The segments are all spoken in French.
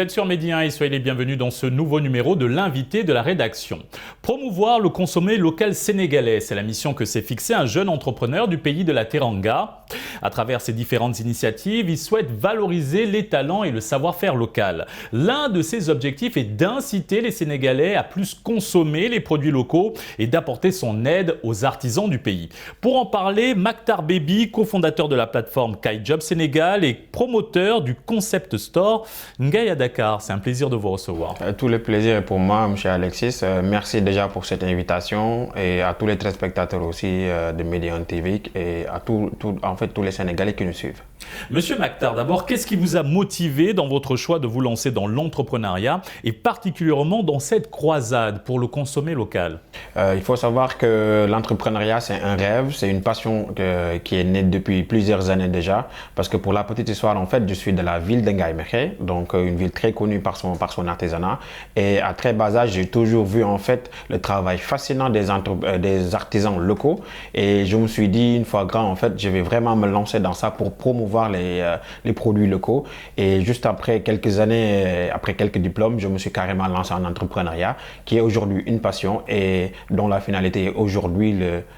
Vous êtes sur Medi 1 et soyez les bienvenus dans ce nouveau numéro de l'invité de la rédaction. Promouvoir le consommé local sénégalais, c'est la mission que s'est fixée un jeune entrepreneur du pays de la Teranga. À travers ses différentes initiatives, il souhaite valoriser les talents et le savoir-faire local. L'un de ses objectifs est d'inciter les Sénégalais à plus consommer les produits locaux et d'apporter son aide aux artisans du pays. Pour en parler, Mactar Baby, cofondateur de la plateforme KaiJob Sénégal et promoteur du concept store Ngaye à Dakar. C'est un plaisir de vous recevoir. Tout le plaisir est pour moi, M. Alexis. Merci déjà pour cette invitation et à tous les téléspectateurs aussi de Medi 1 TV et à tous les Sénégalais qui nous suivent. Monsieur Mactar, d'abord, qu'est-ce qui vous a motivé dans votre choix de vous lancer dans l'entrepreneuriat et particulièrement dans cette croisade pour le consommer local? Il faut savoir que l'entrepreneuriat, c'est un rêve, c'est une passion qui est née depuis plusieurs années déjà. Parce que pour la petite histoire, en fait, je suis de la ville de Ngaye Mékhé, donc une ville très connue par son artisanat. Et à très bas âge, j'ai toujours vu en fait le travail fascinant des artisans locaux. Et je me suis dit, une fois grand, en fait, je vais vraiment me lancer dans ça pour promouvoir les produits locaux. Et juste après quelques années, après quelques diplômes, je me suis carrément lancé en entrepreneuriat, qui est aujourd'hui une passion et dont la finalité est aujourd'hui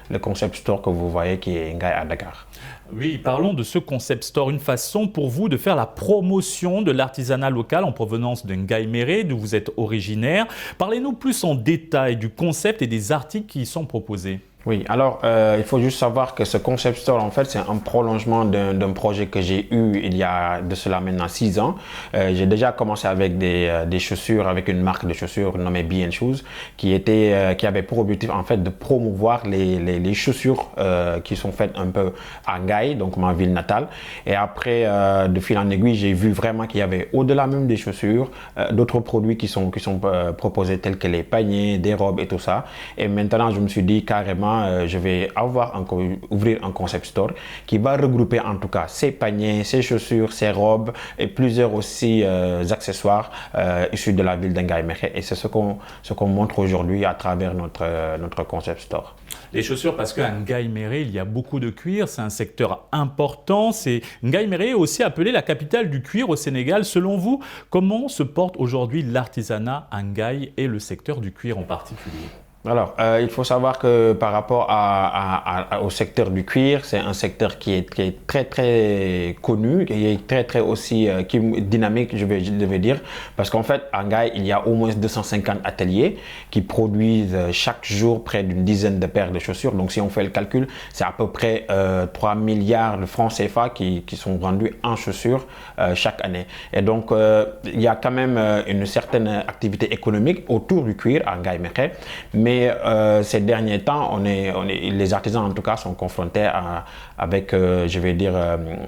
le concept store que vous voyez qui est Ngaye à Dakar. Oui, parlons de ce concept store, une façon pour vous de faire la promotion de l'artisanat local en provenance de Ngaye Mékhé, d'où vous êtes originaire. Parlez-nous plus en détail du concept et des articles qui y sont proposés. Oui, alors il faut juste savoir que ce concept store, en fait, c'est un prolongement d'un projet que j'ai eu il y a de cela maintenant 6 ans. J'ai déjà commencé avec des chaussures, avec une marque de chaussures nommée Be & Shoes, qui avait pour objectif en fait de promouvoir les chaussures qui sont faites un peu à Ngaye, donc ma ville natale. Et après, de fil en aiguille, j'ai vu vraiment qu'il y avait au-delà même des chaussures, d'autres produits qui sont proposés tels que les paniers, des robes et tout ça. Et maintenant, je me suis dit carrément, je vais ouvrir un concept store qui va regrouper en tout cas ces paniers, ces chaussures, ces robes et plusieurs aussi accessoires issus de la ville de Ngaye Mékhé. Et c'est ce qu'on montre aujourd'hui à travers notre concept store. Les chaussures, parce qu'à Ngaye Mékhé, il y a beaucoup de cuir, c'est un secteur important. Ngaye Mékhé est aussi appelée la capitale du cuir au Sénégal. Selon vous, comment se porte aujourd'hui l'artisanat à Ngaye et le secteur du cuir en particulier? Alors, il faut savoir que par rapport au secteur du cuir, c'est un secteur qui est très très connu, qui est très très aussi dynamique, je vais dire, parce qu'en fait, à Ngaye, il y a au moins 250 ateliers qui produisent chaque jour près d'une dizaine de paires de chaussures. Donc, si on fait le calcul, c'est à peu près 3 milliards de francs CFA qui sont vendus en chaussures chaque année. Et donc, il y a quand même une certaine activité économique autour du cuir à Ngaye Mékhé, mais ces derniers temps, les artisans en tout cas sont confrontés avec, je vais dire...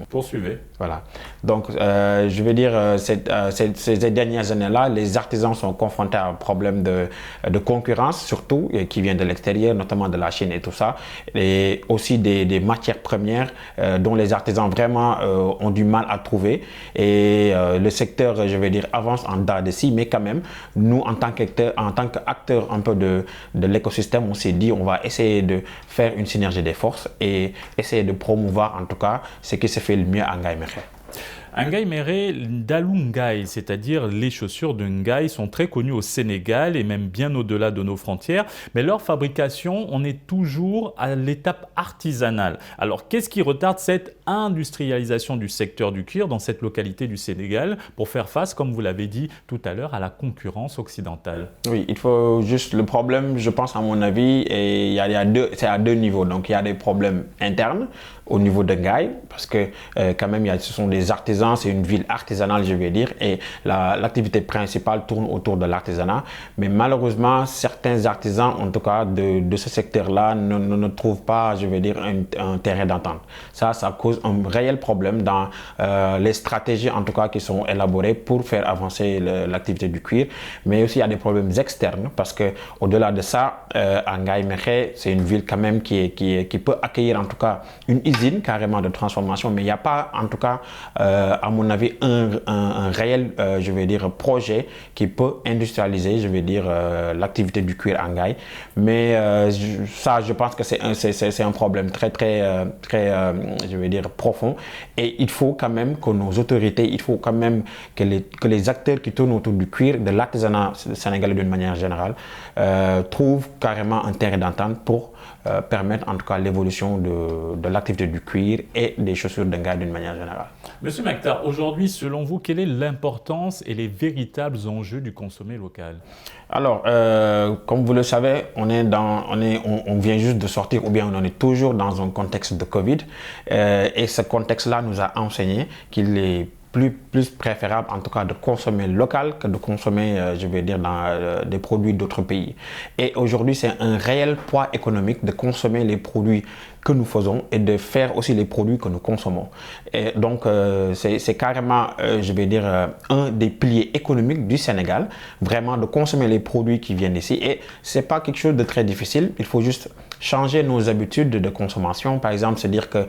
Poursuivez. Voilà. Donc, je vais dire, ces dernières années-là, les artisans sont confrontés à un problème de concurrence, surtout, qui vient de l'extérieur, notamment de la Chine et tout ça, et aussi des matières premières dont les artisans vraiment ont du mal à trouver. Et le secteur, je vais dire, avance en dents de scie, mais quand même, nous, en tant qu'acteurs un peu de l'écosystème, on s'est dit, on va essayer de faire une synergie des forces et essayer de promouvoir, en tout cas, ce qui se fait le mieux à Ngaye Mékhé. À Ngaye Mékhé, Dalou Ngaye, c'est-à-dire les chaussures de Ngaye, sont très connues au Sénégal et même bien au-delà de nos frontières. Mais leur fabrication, on est toujours à l'étape artisanale. Alors, qu'est-ce qui retarde cette industrialisation du secteur du cuir dans cette localité du Sénégal pour faire face, comme vous l'avez dit tout à l'heure, à la concurrence occidentale? Oui, il faut juste le problème, je pense à mon avis, et c'est à deux niveaux. Donc, il y a des problèmes internes au niveau de Ngaye, parce que quand même, ce sont des artisans, c'est une ville artisanale, je vais dire, et l'activité principale tourne autour de l'artisanat. Mais malheureusement, certains artisans, en tout cas de ce secteur-là, ne trouvent pas, je vais dire, un terrain d'entente. Ça cause un réel problème dans les stratégies, en tout cas, qui sont élaborées pour faire avancer l'activité du cuir. Mais aussi, il y a des problèmes externes, parce que au-delà de ça, à Ngaye Mékhé, c'est une ville quand même qui peut accueillir, en tout cas, une usine carrément de transformation, mais il n'y a pas en tout cas à mon avis, un réel, je vais dire, projet qui peut industrialiser, je vais dire, l'activité du cuir en Ngaye. Mais ça, je pense que c'est un problème très, je vais dire, profond. Et il faut quand même que nos autorités, il faut quand même que les acteurs qui tournent autour du cuir, de l'artisanat sénégalais d'une manière générale, trouvent carrément un terrain d'entente pour permettre en tout cas l'évolution de l'activité du cuir et des chaussures de Ngaye d'une manière générale. Monsieur Mactar, aujourd'hui, selon vous, quelle est l'importance et les véritables enjeux du consommé local? Alors, comme vous le savez, on vient juste de sortir, ou bien on est toujours dans un contexte de Covid. Et ce contexte-là nous a enseigné qu'il est plus préférable en tout cas de consommer local que de consommer, je vais dire, des produits d'autres pays. Et aujourd'hui, c'est un réel poids économique de consommer les produits que nous faisons et de faire aussi les produits que nous consommons. Et donc, c'est carrément, je vais dire, un des piliers économiques du Sénégal, vraiment de consommer les produits qui viennent d'ici. Et c'est pas quelque chose de très difficile, il faut juste changer nos habitudes de consommation. Par exemple, c'est dire que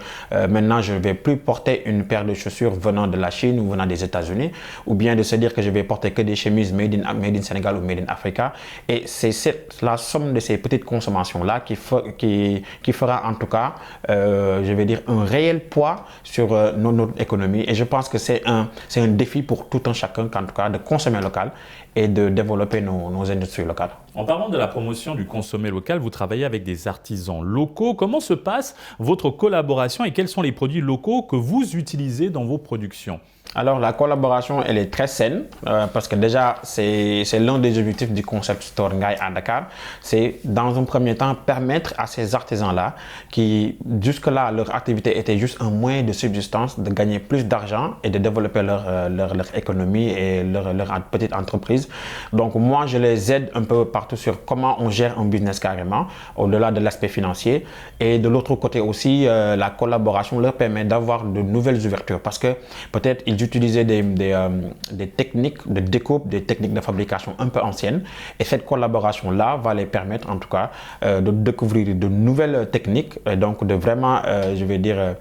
maintenant, je ne vais plus porter une paire de chaussures venant de la Chine ou venant des États-Unis, ou bien de se dire que je vais porter que des chemises made in Sénégal ou made in Africa. Et c'est la somme de ces petites consommations-là qui fera en tout cas, je vais dire, un réel poids sur notre économie. Et je pense que c'est un défi pour tout un chacun, en tout cas, de consommer local et de développer nos industries locales. En parlant de la promotion du consommé local, vous travaillez avec des artisans locaux. Comment se passe votre collaboration et quels sont les produits locaux que vous utilisez dans vos productions? Alors, la collaboration, elle est très saine parce que déjà, c'est l'un des objectifs du concept Store Ngaye à Dakar. C'est, dans un premier temps, permettre à ces artisans-là qui, jusque-là, leur activité était juste un moyen de subsistance, de gagner plus d'argent et de développer leur économie et leur petite entreprise. Donc, moi, je les aide un peu partout sur comment on gère un business carrément, au-delà de l'aspect financier. Et de l'autre côté aussi, la collaboration leur permet d'avoir de nouvelles ouvertures parce que peut-être ils utiliser des techniques de découpe, des techniques de fabrication un peu anciennes. Et cette collaboration-là va les permettre en tout cas de découvrir de nouvelles techniques et donc de vraiment, je vais dire,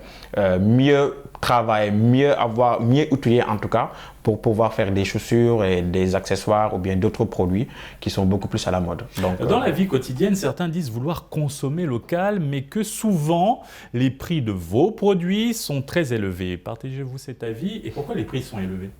mieux travailler, mieux outiller en tout cas pour pouvoir faire des chaussures et des accessoires ou bien d'autres produits qui sont beaucoup plus à la mode. Donc, dans la vie quotidienne, certains disent vouloir consommer local, mais que souvent les prix de vos produits sont très élevés. Partagez-vous cet avis et pourquoi les prix sont élevés?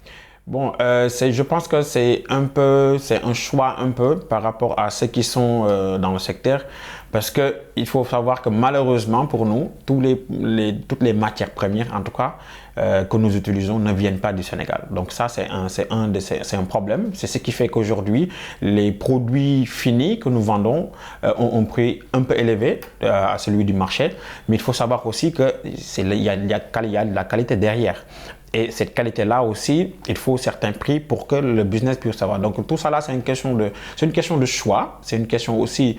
Bon, je pense que c'est un choix un peu par rapport à ceux qui sont dans le secteur, parce que il faut savoir que malheureusement pour nous, toutes les matières premières en tout cas que nous utilisons ne viennent pas du Sénégal. Donc ça c'est un problème. C'est ce qui fait qu'aujourd'hui les produits finis que nous vendons ont un prix un peu élevé à celui du marché, mais il faut savoir aussi que il y a de la qualité derrière. Et cette qualité-là aussi, il faut certains prix pour que le business puisse savoir. Donc tout ça là, c'est une question de choix, c'est une question aussi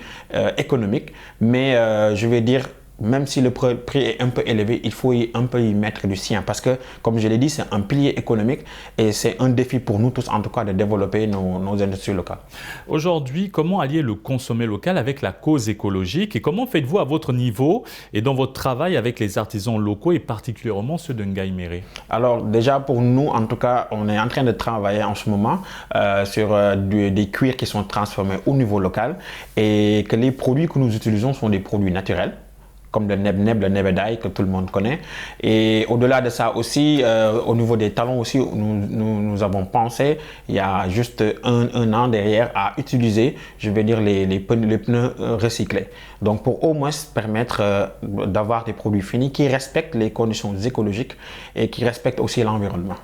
économique. Mais je vais dire, même si le prix est un peu élevé, il faut un peu y mettre du sien parce que, comme je l'ai dit, c'est un pilier économique et c'est un défi pour nous tous, en tout cas, de développer nos industries locales. Aujourd'hui, comment allier le consommé local avec la cause écologique et comment faites-vous à votre niveau et dans votre travail avec les artisans locaux et particulièrement ceux de Ngaye Mékhé? Alors déjà, pour nous, en tout cas, on est en train de travailler en ce moment sur des cuirs qui sont transformés au niveau local et que les produits que nous utilisons sont des produits naturels, comme le neb-neb, le nebedaï que tout le monde connaît. Et au-delà de ça aussi, au niveau des talons aussi, nous avons pensé, il y a juste un an derrière, à utiliser, je vais dire, les pneus recyclés. Donc pour au moins permettre d'avoir des produits finis qui respectent les conditions écologiques et qui respectent aussi l'environnement.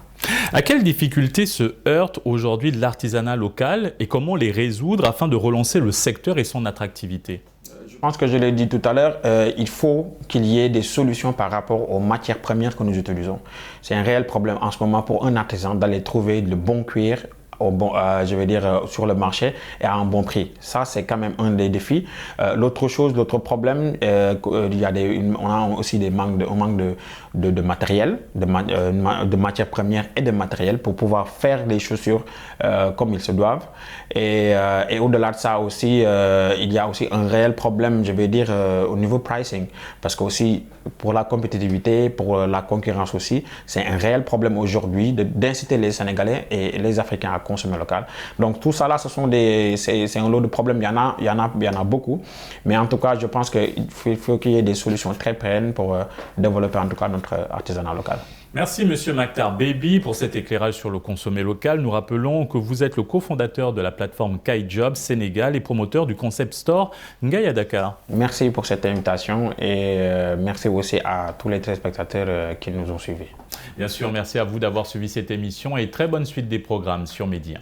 À quelles difficultés se heurte aujourd'hui l'artisanat local et comment les résoudre afin de relancer le secteur et son attractivité? Je pense que je l'ai dit tout à l'heure, il faut qu'il y ait des solutions par rapport aux matières premières que nous utilisons. C'est un réel problème en ce moment pour un artisan d'aller trouver le bon cuir je vais dire, sur le marché et à un bon prix. Ça, c'est quand même un des défis. L'autre problème, on a aussi un manque de matériel, de matières premières et de matériel pour pouvoir faire les chaussures comme ils se doivent. Et au-delà de ça aussi, il y a aussi un réel problème, je vais dire, au niveau pricing. Parce que aussi, pour la compétitivité, pour la concurrence aussi. C'est un réel problème aujourd'hui d'inciter les Sénégalais et les Africains à consommer local. Donc tout ça là, c'est un lot de problèmes. Il y en a beaucoup. Mais en tout cas, je pense qu'il faut qu'il y ait des solutions très pérennes pour développer en tout cas notre artisanat local. Merci Monsieur Mactar Baby pour cet éclairage sur le consommé local. Nous rappelons que vous êtes le cofondateur de la plateforme KaiJob Sénégal et promoteur du concept store Ngaye à Dakar. Merci pour cette invitation et merci aussi à tous les téléspectateurs qui nous ont suivis. Bien sûr, merci à vous d'avoir suivi cette émission et très bonne suite des programmes sur Média.